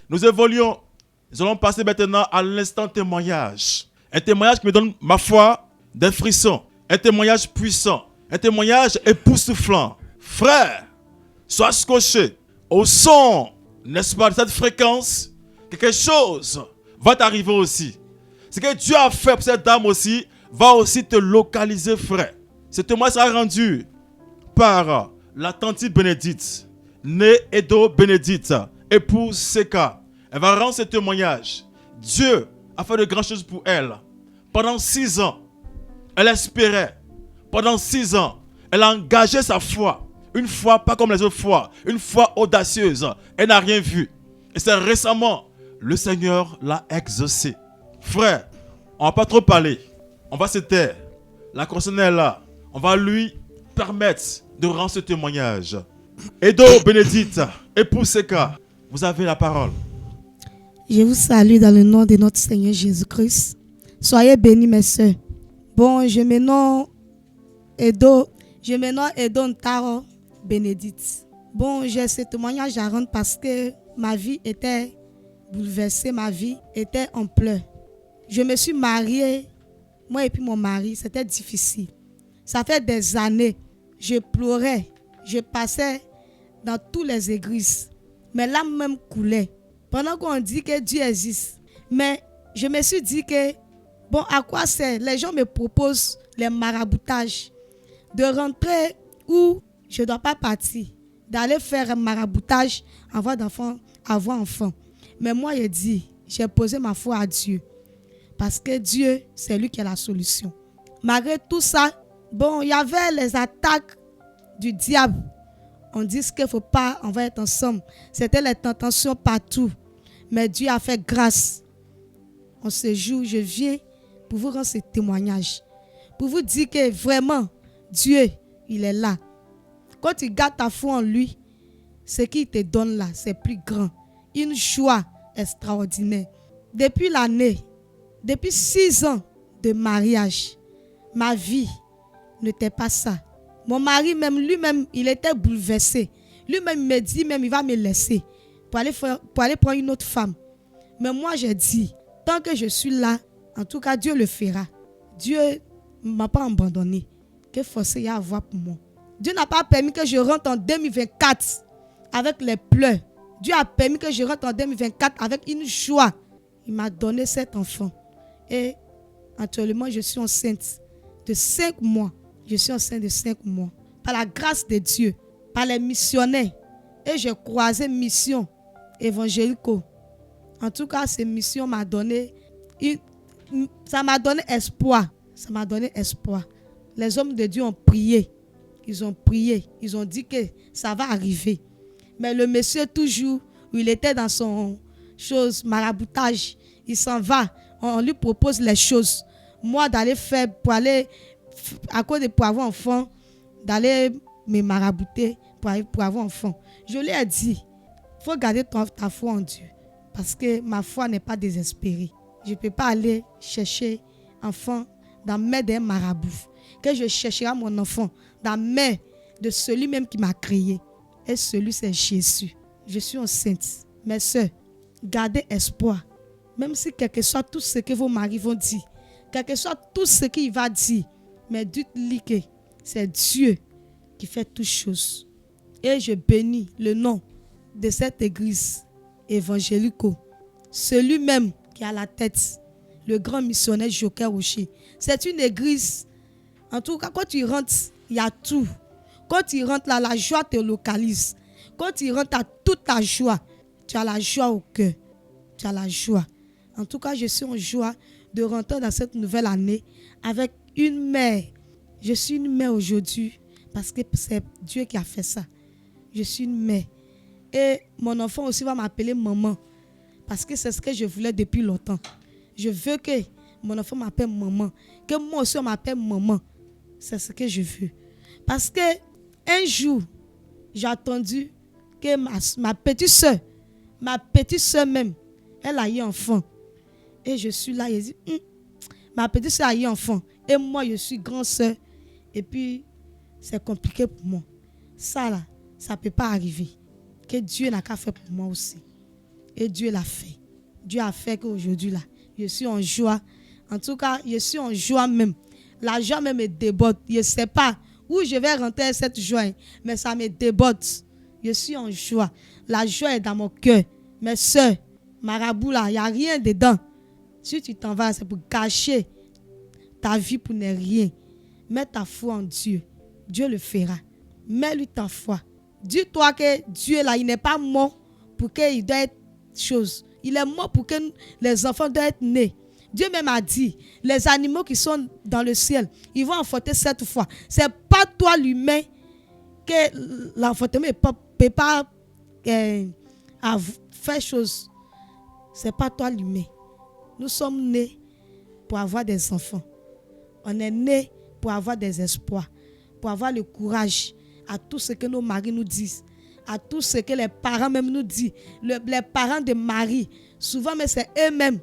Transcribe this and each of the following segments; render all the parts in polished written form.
Nous évoluons. Nous allons passer maintenant à l'instant témoignage. Un témoignage qui me donne, ma foi, des frissons. Un témoignage puissant. Un témoignage époustouflant. Frère, sois scotché au son, n'est-ce pas, de cette fréquence. Quelque chose va t'arriver aussi. Ce que Dieu a fait pour cette dame aussi, va aussi te localiser, frère. Ce témoignage sera rendu par la tante Bénédicte, née Edo Bénédicte, épouse Seka. Elle va rendre ce témoignage. Dieu a fait de grandes choses pour elle. Pendant 6 ans, elle espérait. Pendant 6 ans, elle a engagé sa foi. Une foi pas comme les autres fois. Une foi audacieuse. Elle n'a rien vu. Et c'est récemment, le Seigneur l'a exaucé. Frère, on ne va pas trop parler. On va se taire. La concernée est là. On va lui permettre de rendre ce témoignage. Edo Bénédicte, épouse Seka, vous avez la parole. Je vous salue dans le nom de notre Seigneur Jésus-Christ. Soyez bénis, mes soeurs. Bon, je me nomme Edo Ntaro Bénédicte. Bon, j'ai ce témoignage à rendre parce que ma vie était bouleversée, ma vie était en pleurs. Je me suis mariée, moi et puis mon mari, c'était difficile. Ça fait des années, je pleurais, je passais dans toutes les églises. Mes larmes même coulaient. Pendant qu'on dit que Dieu existe. Mais je me suis dit que, bon, à quoi c'est? Les gens me proposent les maraboutages. De rentrer où je ne dois pas partir. D'aller faire un maraboutage avant d'enfant, avoir enfant. Mais moi, j'ai posé ma foi à Dieu. Parce que Dieu, c'est lui qui a la solution. Malgré tout ça, bon, il y avait les attaques du diable. On dit qu'il ne faut pas, on va être ensemble. C'était les tentations partout. Mais Dieu a fait grâce. En ce jour, je viens pour vous rendre ce témoignage. Pour vous dire que vraiment, Dieu, il est là. Quand tu gardes ta foi en lui, ce qu'il te donne là, c'est plus grand. Une joie extraordinaire. Depuis l'année, depuis 6 ans de mariage, ma vie n'était pas ça. Mon mari, même lui-même, il était bouleversé. Lui-même me dit, même il va me laisser pour aller prendre une autre femme. Mais moi, j'ai dit, tant que je suis là, en tout cas, Dieu le fera. Dieu ne m'a pas abandonné. Que force il y a à avoir pour moi? Dieu n'a pas permis que je rentre en 2024 avec les pleurs. Dieu a permis que je rentre en 2024 avec une joie. Il m'a donné cet enfant. Et actuellement, je suis enceinte de 5 mois. Je suis enceinte de 5 mois. Par la grâce de Dieu, par les missionnaires. Et j'ai croisé mission évangélique. En tout cas, ces missions m'ont donné, ça m'a donné espoir. Ça m'a donné espoir. Les hommes de Dieu ont prié. Ils ont prié. Ils ont dit que ça va arriver. Mais le monsieur, toujours, où il était dans son chose, maraboutage, il s'en va. On lui propose les choses. Moi, d'aller faire, pour aller, à cause de pour avoir enfant, d'aller me marabouter pour avoir enfant. Je lui ai dit, il faut garder ta foi en Dieu. Parce que ma foi n'est pas désespérée. Je ne peux pas aller chercher enfant dans mes des marabouts. Que je chercherai mon enfant dans mes de celui même qui m'a créé. Et celui, c'est Jésus. Je suis enceinte. Mes soeurs, gardez espoir. Même si quel que soit tout ce que vos maris vont dire, quel que soit tout ce qu'il va dire, mais dites-lui que c'est Dieu qui fait toutes choses. Et je bénis le nom de cette église évangélique, celui même qui a la tête, le grand missionnaire Joker Rocher. C'est une église, en tout cas, quand tu rentres, il y a tout. Quand tu rentres là, la joie te localise. Quand tu rentres, tu as toute ta joie. Tu as la joie au cœur. Tu as la joie. En tout cas, je suis en joie de rentrer dans cette nouvelle année avec une mère. Je suis une mère aujourd'hui parce que c'est Dieu qui a fait ça. Je suis une mère. Et mon enfant aussi va m'appeler maman parce que c'est ce que je voulais depuis longtemps. Je veux que mon enfant m'appelle maman. Que moi aussi on m'appelle maman. C'est ce que je veux. Parce que un jour, j'ai entendu que ma petite soeur même, elle a eu enfant. Et je suis là, et je dis, ma petite soeur a eu enfant. Et moi, je suis grande soeur. Et puis, c'est compliqué pour moi. Ça là, ça ne peut pas arriver. Que Dieu n'a qu'à faire pour moi aussi. Et Dieu l'a fait. Dieu a fait qu'aujourd'hui, là, je suis en joie. En tout cas, je suis en joie même. La joie même me déborde. Je ne sais pas où je vais rentrer cette joie, mais ça me déborde. Je suis en joie. La joie est dans mon cœur. Mes soeurs, marabout là, il n'y a rien dedans. Si tu t'en vas, c'est pour gâcher ta vie pour ne rien. Mets ta foi en Dieu. Dieu le fera. Mets-lui ta foi. Dis-toi que Dieu là, il n'est pas mort pour qu'il doit être chose. Il est mort pour que les enfants doivent être nés. Dieu même a dit, les animaux qui sont dans le ciel, ils vont enfanter 7 fois. C'est pas toi l'humain que l'enfantement ne peut pas faire chose. C'est pas toi l'humain. Nous sommes nés pour avoir des enfants. On est nés pour avoir des espoirs, pour avoir le courage à tout ce que nos maris nous disent, à tout ce que les parents même nous disent. Les parents de Marie, souvent mais c'est eux-mêmes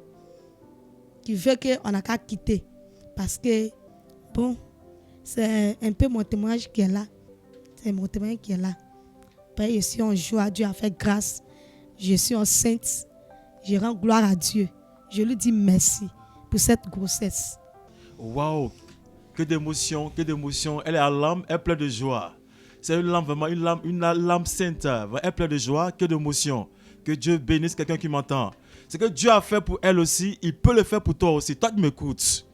qui veulent qu'on n'a qu'à quitter. Parce que, bon, c'est un peu mon témoignage qui est là. C'est mon témoignage qui est là. Père, je suis en joie, Dieu a fait grâce. Je suis enceinte. Je rends gloire à Dieu. Je lui dis merci pour cette grossesse. Waouh, que d'émotion, que d'émotion. Elle est à l'âme, elle est pleine de joie. C'est une lame vraiment, une lame sainte. Elle est pleine de joie, que d'émotion. Que Dieu bénisse quelqu'un qui m'entend. Ce que Dieu a fait pour elle aussi, il peut le faire pour toi aussi. Toi qui m'écoutes.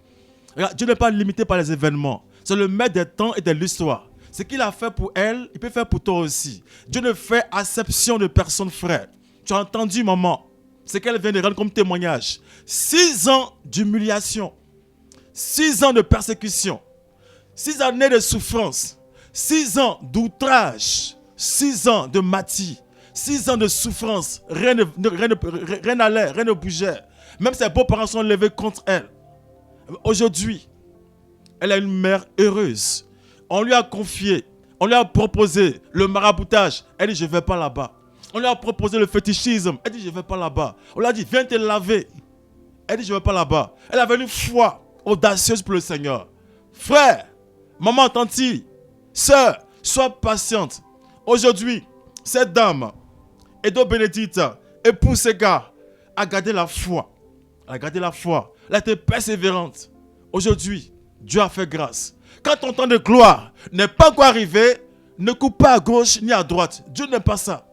Regarde, Dieu n'est pas limité par les événements. C'est le maître des temps et de l'histoire. Ce qu'il a fait pour elle, il peut faire pour toi aussi. Dieu ne fait acception de personne, frère. Tu as entendu, maman, ce qu'elle vient de rendre comme témoignage. 6 ans d'humiliation. 6 ans de persécution. 6 années de souffrance. 6 ans d'outrage. 6 ans de matie. 6 ans de souffrance. Rien n'allait, rien ne bougeait. Même ses beaux-parents sont levés contre elle. Aujourd'hui, elle a une mère heureuse. On lui a confié, on lui a proposé le maraboutage. Elle dit, je ne vais pas là-bas. On lui a proposé le fétichisme. Elle dit, je ne vais pas là-bas. On lui a dit, viens te laver. Elle dit, je ne vais pas là-bas. Elle avait une foi audacieuse pour le Seigneur. Frère, maman, tanti, sœur, sois patiente. Aujourd'hui, cette dame, Edo Benedita, épouse ce gars, a gardé la foi. Elle a gardé la foi. Elle a été persévérante. Aujourd'hui, Dieu a fait grâce. Quand ton temps de gloire n'est pas encore arrivé, ne coupe pas à gauche ni à droite. Dieu n'aime pas ça.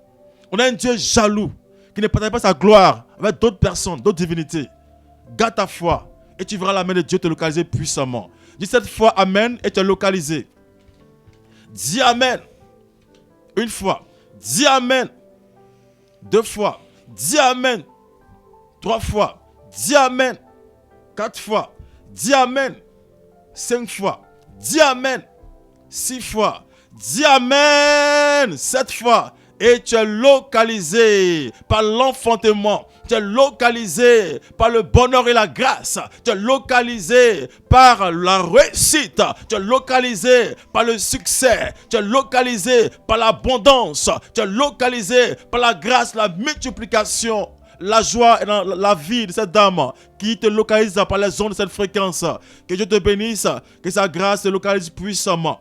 On a un Dieu jaloux qui ne partage pas sa gloire avec d'autres personnes, d'autres divinités. Garde ta foi et tu verras la main de Dieu te localiser puissamment. Dis cette fois Amen et tu es localisé. Dis Amen. Une fois. Dis Amen. 2 fois. Dis Amen. 3 fois. Dis Amen. 4 fois. Dis Amen. 5 fois. Dis Amen. 6 fois. Dis Amen. 7 fois. Et tu es localisé par l'enfantement. Tu es localisé par le bonheur et la grâce. Tu es localisé par la réussite. Tu es localisé par le succès. Tu es localisé par l'abondance. Tu es localisé par la grâce, la multiplication. La joie est dans la vie de cette dame qui te localise par les ondes de cette fréquence. Que Dieu te bénisse, que sa grâce te localise puissamment.